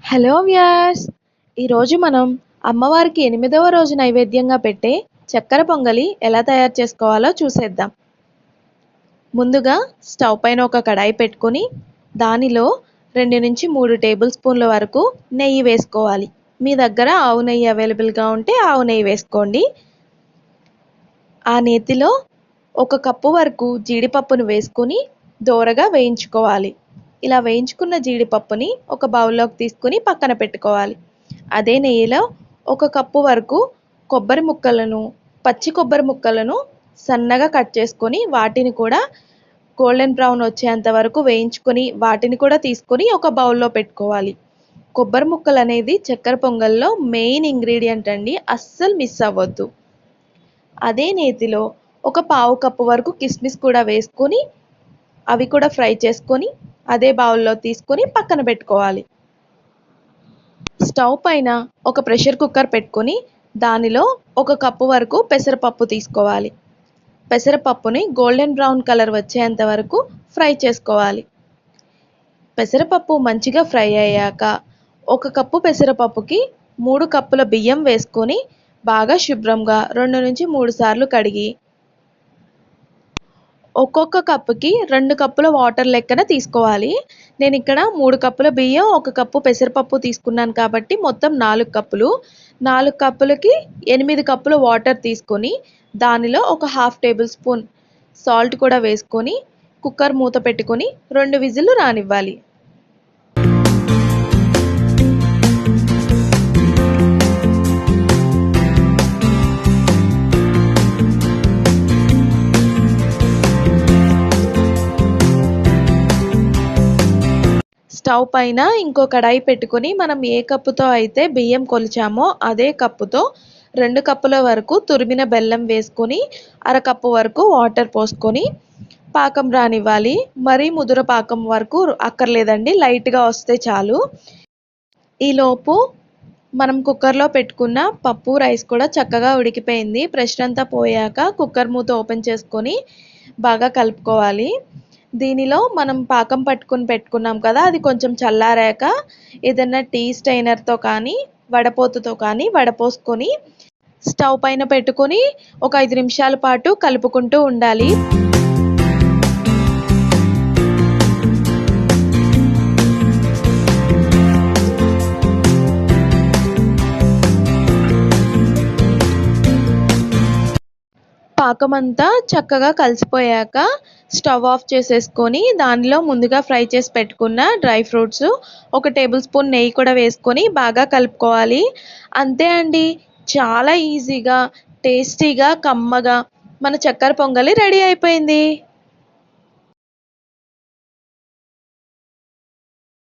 Hello viewers, ఈరోజు మనం అమ్మవారికి 8వ రోజు నైవేద్యంగా పెట్టే చక్కెర పొంగలి ఎలా తయారు చేసుకోవాలో చూసేద్దాం. ముందుగా స్టవ్ పైన ఒక కడాయి పెట్టుకొని దానిలో 2 నుంచి 3 టేబుల్ స్పూన్ల వరకు నెయ్యి వేసుకోవాలి. మీ దగ్గర ఆవు నెయ్యి అవైలబుల్గా ఉంటే ఆవు నెయ్యి వేసుకోండి. ఆ నేతిలో 1 కప్పు వరకు జీడిపప్పును వేసుకొని దోరగా వేయించుకోవాలి. ఇలా వేయించుకున్న జీడిపప్పుని ఒక బౌల్లోకి తీసుకుని పక్కన పెట్టుకోవాలి. అదే నెయ్యిలో 1 కప్పు వరకు కొబ్బరి ముక్కలను, పచ్చి కొబ్బరి ముక్కలను సన్నగా కట్ చేసుకొని వాటిని కూడా గోల్డెన్ బ్రౌన్ వచ్చేంత వరకు వేయించుకొని వాటిని కూడా తీసుకొని ఒక బౌల్లో పెట్టుకోవాలి. కొబ్బరి ముక్కలు అనేది చక్కెర పొంగల్లో మెయిన్ ఇంగ్రీడియంట్ అండి, అస్సలు మిస్ అవ్వద్దు. అదే నేతిలో 1 పావు కప్పు వరకు కిస్మిస్ కూడా వేసుకొని అవి కూడా ఫ్రై చేసుకొని అదే బౌల్లో తీసుకొని పక్కన పెట్టుకోవాలి. స్టవ్ పైన ఒక ప్రెషర్ కుక్కర్ పెట్టుకొని దానిలో 1 కప్పు వరకు పెసరపప్పు తీసుకోవాలి. పెసరపప్పుని గోల్డెన్ బ్రౌన్ కలర్ వచ్చేంత వరకు ఫ్రై చేసుకోవాలి. పెసరపప్పు మంచిగా ఫ్రై అయ్యాక 1 కప్పు పెసరపప్పుకి 3 కప్పుల బియ్యం వేసుకొని బాగా శుభ్రంగా 2 నుంచి 3 సార్లు కడిగి ఒక్కొక్క కప్పుకి 2 కప్పుల వాటర్ లెక్కన తీసుకోవాలి. నేను ఇక్కడ 3 కప్పుల బియ్యం 1 కప్పు పెసరపప్పు తీసుకున్నాను కాబట్టి మొత్తం 4 కప్పులు. 4 కప్పులకి 8 కప్పుల వాటర్ తీసుకొని దానిలో ఒక హాఫ్ టేబుల్ స్పూన్ సాల్ట్ కూడా వేసుకొని కుక్కర్ మూత పెట్టుకొని 2 విజిల్లు రానివ్వాలి. స్టవ్ పైన ఇంకో కడాయి పెట్టుకొని మనం ఏ కప్పుతో అయితే బియ్యం కొలిచామో అదే కప్పుతో 2 కప్పుల వరకు తురిమిన బెల్లం వేసుకొని 1/2 కప్పు వరకు వాటర్ పోసుకొని పాకం రానివ్వాలి. మరీ ముదుర పాకం వరకు అక్కర్లేదండి, లైట్గా వస్తే చాలు. ఈలోపు మనం కుక్కర్లో పెట్టుకున్న పప్పు రైస్ కూడా చక్కగా ఉడికిపోయింది. ప్రెషర్ అంతా పోయాక కుక్కర్ మూత ఓపెన్ చేసుకొని బాగా కలుపుకోవాలి. దీనిలో మనం పాకం పట్టుకుని పెట్టుకున్నాం కదా, అది కొంచెం చల్లారాక ఏదైనా టీ స్టైనర్తో కానీ వడపోతుతో కానీ వడపోసుకొని స్టవ్ పైన పెట్టుకొని ఒక 5 నిమిషాల పాటు కలుపుకుంటూ ఉండాలి. పాకమంతా చక్కగా కలిసిపోయాక స్టవ్ ఆఫ్ చేసేసుకొని దానిలో ముందుగా ఫ్రై చేసి పెట్టుకున్న డ్రై ఫ్రూట్స్ 1 టేబుల్ స్పూన్ నెయ్యి కూడా వేసుకొని బాగా కలుపుకోవాలి. అంతే అండి, చాలా ఈజీగా టేస్టీగా కమ్మగా మన చక్కెర పొంగలి రెడీ అయిపోయింది.